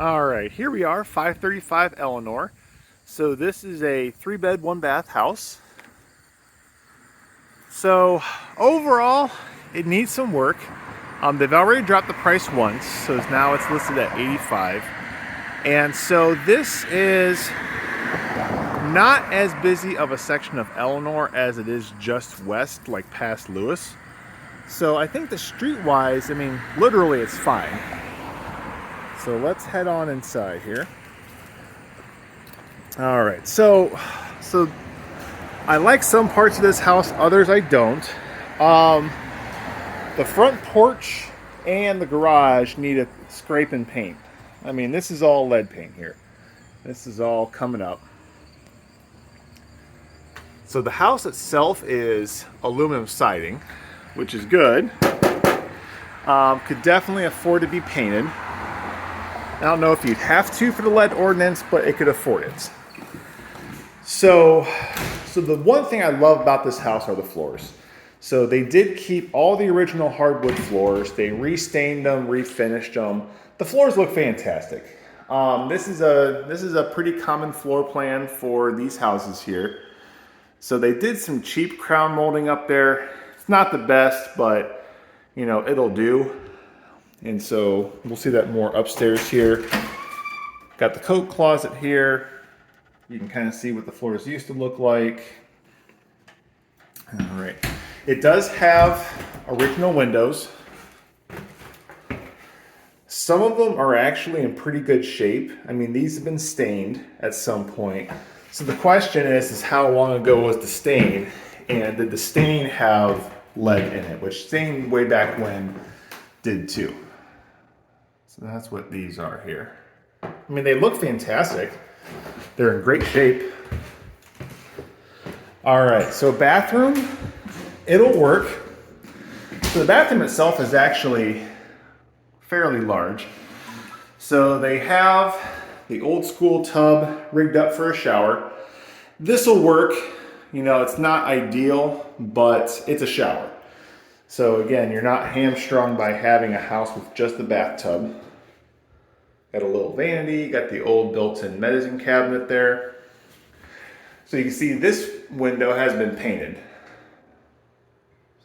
All right, here we are, 535 Eleanor. So this is a 3-bed, 1-bath house. So overall, it needs some work. They've already dropped the price once, so now it's listed at 85. And so this is not as busy of a section of Eleanor as it is just west, like past Lewis. So I think the street-wise, I mean, literally it's fine. So let's head on inside here. All right, so I like some parts of this house, others I don't. The front porch and the garage need a scrape and paint. I mean, this is all lead paint here. This is all coming up. So the house itself is aluminum siding, which is good. Could definitely afford to be painted. I don't know if you'd have to for the lead ordinance, but it could afford it. So the one thing I love about this house are the floors. So they did keep all the original hardwood floors. They restained them, refinished them. The floors look fantastic. This is a pretty common floor plan for these houses here. So they did some cheap crown molding up there. It's not the best, but you know, it'll do. And so we'll see that more upstairs here. Got the coat closet here. You can kind of see what the floors used to look like. All right. It does have original windows. Some of them are actually in pretty good shape. I mean, these have been stained at some point. So the question is how long ago was the stain? And did the stain have lead in it? Which stain way back when did too. So that's what these are here. I mean, they look fantastic. They're in great shape. All right, so bathroom, it'll work. So the bathroom itself is actually fairly large. So they have the old school tub rigged up for a shower. This will work. You know, it's not ideal, but it's a shower. So again, you're not hamstrung by having a house with just the bathtub. Got a little vanity, got the old built-in medicine cabinet there. So you can see this window has been painted.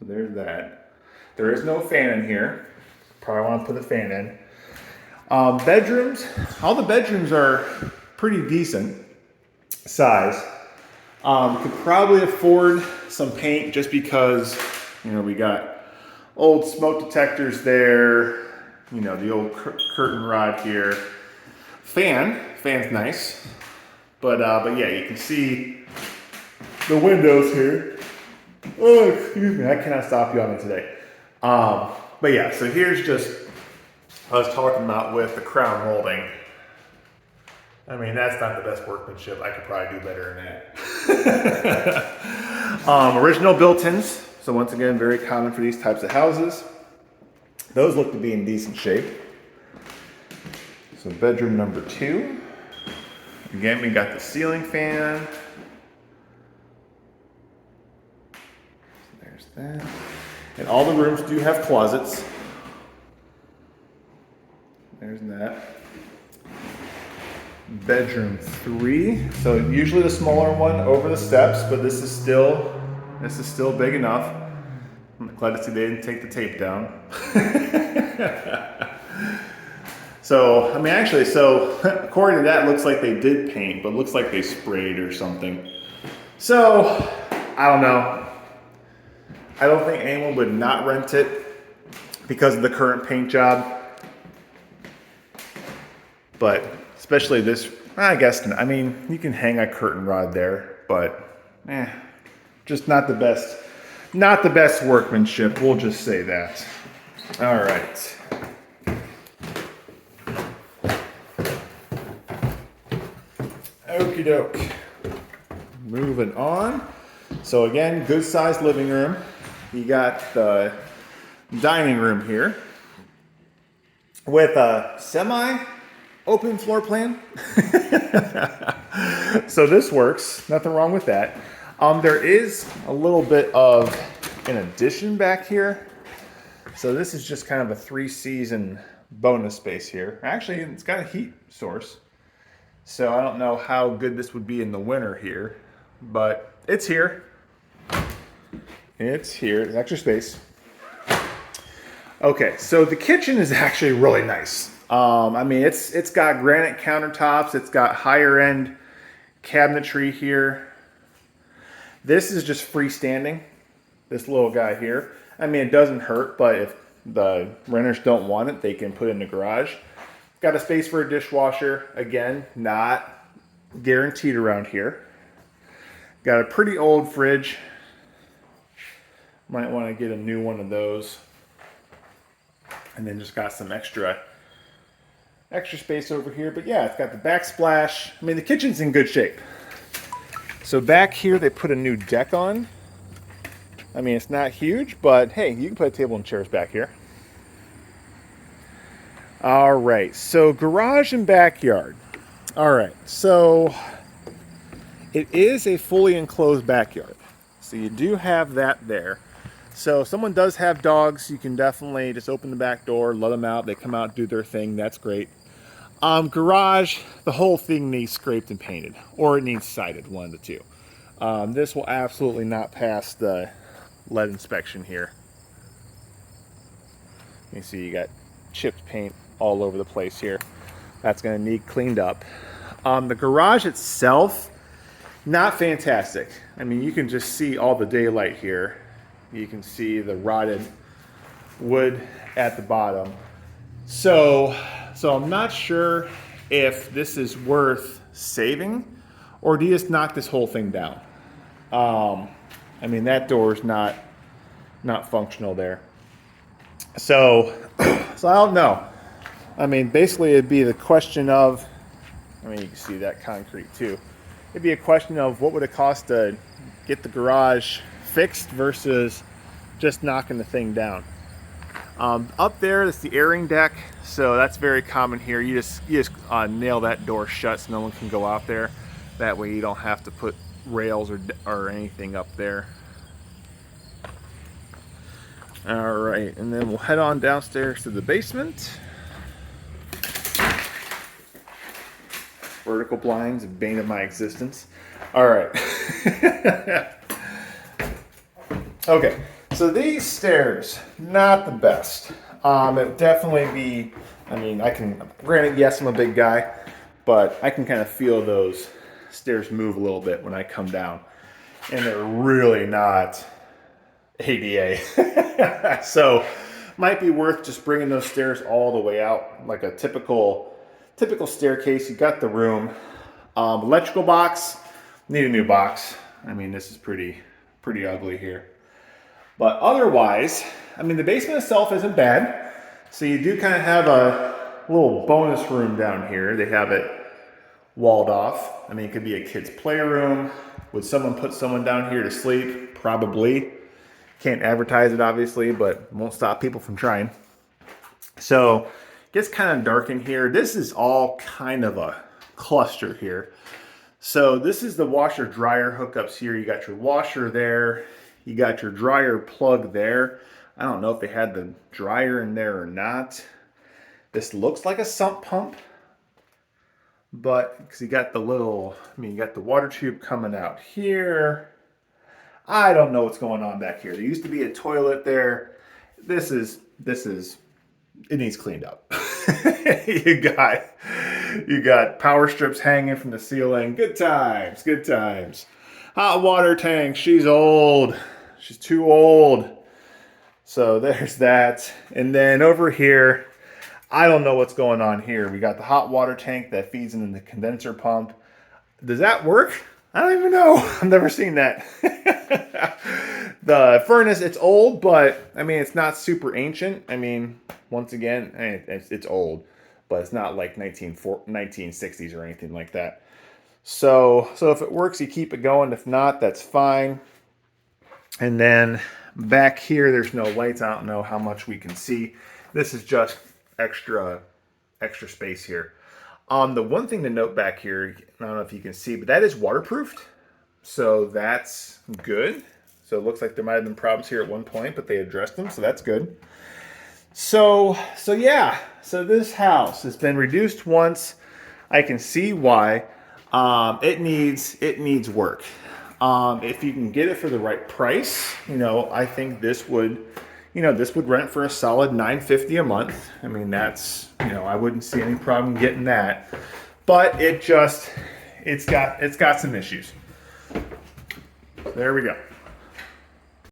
So there's that. There is no fan in here. Probably want to put a fan in. Bedrooms, all the bedrooms are pretty decent size. Could probably afford some paint just because, you know, we got old smoke detectors there, you know, the old curtain rod here. Fan's nice, but yeah, you can see the windows here. Oh, excuse me, I cannot stop yawning today. But yeah, so here's just, I was talking about with the crown molding. I mean, that's not the best workmanship. I could probably do better than that. Original built-ins. So once again, very common for these types of houses. Those look to be in decent shape. So bedroom number 2. Again, we got the ceiling fan. So there's that. And all the rooms do have closets. There's that. Bedroom 3. So usually the smaller one over the steps, but this is still big enough. I'm glad to see they didn't take the tape down. So, I mean, actually, so according to that, looks like they did paint, but looks like they sprayed or something. So, I don't know. I don't think anyone would not rent it because of the current paint job. But especially this, I guess, I mean, you can hang a curtain rod there, but just not the best workmanship, we'll just say that. All right. Okie doke. Moving on. So again, good sized living room. You got the dining room here with a semi-open floor plan. So this works. Nothing wrong with that. There is a little bit of an addition back here. So this is just kind of a 3-season bonus space here. Actually, it's got a heat source. So I don't know how good this would be in the winter here, but it's here. It's here. It's extra space. Okay, so the kitchen is actually really nice. I mean, it's got granite countertops. It's got higher end cabinetry here. This is just freestanding. This little guy here. I mean, it doesn't hurt, but if the renters don't want it, they can put it in the garage. Got a space for a dishwasher. Again, not guaranteed around here. Got a pretty old fridge. Might want to get a new one of those. And then just got some extra space over here. But yeah, it's got the backsplash. I mean, the kitchen's in good shape. So back here, they put a new deck on. I mean, it's not huge, but hey, you can put a table and chairs back here. All right, so garage and backyard. All right, so it is a fully enclosed backyard. So you do have that there. So if someone does have dogs, you can definitely just open the back door, let them out. They come out, do their thing. That's great. Garage, the whole thing needs scraped and painted, or it needs sided, one of the two. This will absolutely not pass the lead inspection here. You see you got chipped paint all over the place here. That's going to need cleaned up. The garage itself, not fantastic. I mean, you can just see all the daylight here. You can see the rotted wood at the bottom. So I'm not sure if this is worth saving, or do you just knock this whole thing down? I mean, that door is not functional there. So I don't know. I mean, basically it'd be the question of, I mean, you can see that concrete too. It'd be a question of what would it cost to get the garage fixed versus just knocking the thing down. Up there, that's the airing deck. So that's very common here. You just nail that door shut so no one can go out there. That way you don't have to put rails or anything up there. All right, and then we'll head on downstairs to the basement. Vertical blinds, bane of my existence. All right. Okay, so these stairs, not the best. It would definitely be, I mean, granted, yes, I'm a big guy, but I can kind of feel those stairs move a little bit when I come down. And they're really not ADA. So might be worth just bringing those stairs all the way out, like a typical staircase. You got the room. Electrical box, need a new box. I mean, this is pretty ugly here. But otherwise, I mean, the basement itself isn't bad. So you do kind of have a little bonus room down here. They have it walled off. I mean, it could be a kid's playroom. Would someone put someone down here to sleep? Probably. Can't advertise it, obviously, but won't stop people from trying. So it gets kind of dark in here. This is all kind of a cluster here. So this is the washer dryer hookups here. You got your washer there. You got your dryer plug there. I don't know if they had the dryer in there or not. This looks like a sump pump, but because you got the you got the water tube coming out here. I don't know what's going on back here. There used to be a toilet there. This is, it needs cleaned up. You got power strips hanging from the ceiling. Good times, good times. Hot water tank, she's old. She's too old. So there's that. And then over here, I don't know what's going on here. We got the hot water tank that feeds into the condenser pump. Does that work? I don't even know. I've never seen that. The furnace, it's old, but I mean, it's not super ancient. I mean, once again, it's old, but it's not like 1960s or anything like that. So if it works, you keep it going. If not, that's fine. And then back here, there's no lights. I don't know how much we can see. This is just extra space here. The one thing to note back here, I don't know if you can see, but that is waterproofed. So that's good. So it looks like there might have been problems here at one point, but they addressed them, so that's good. So yeah, so this house has been reduced once. I can see why. It needs work. If you can get it for the right price, I think this would, this would rent for a solid $950 a month. I mean, that's, I wouldn't see any problem getting that. But it's got some issues. There we go.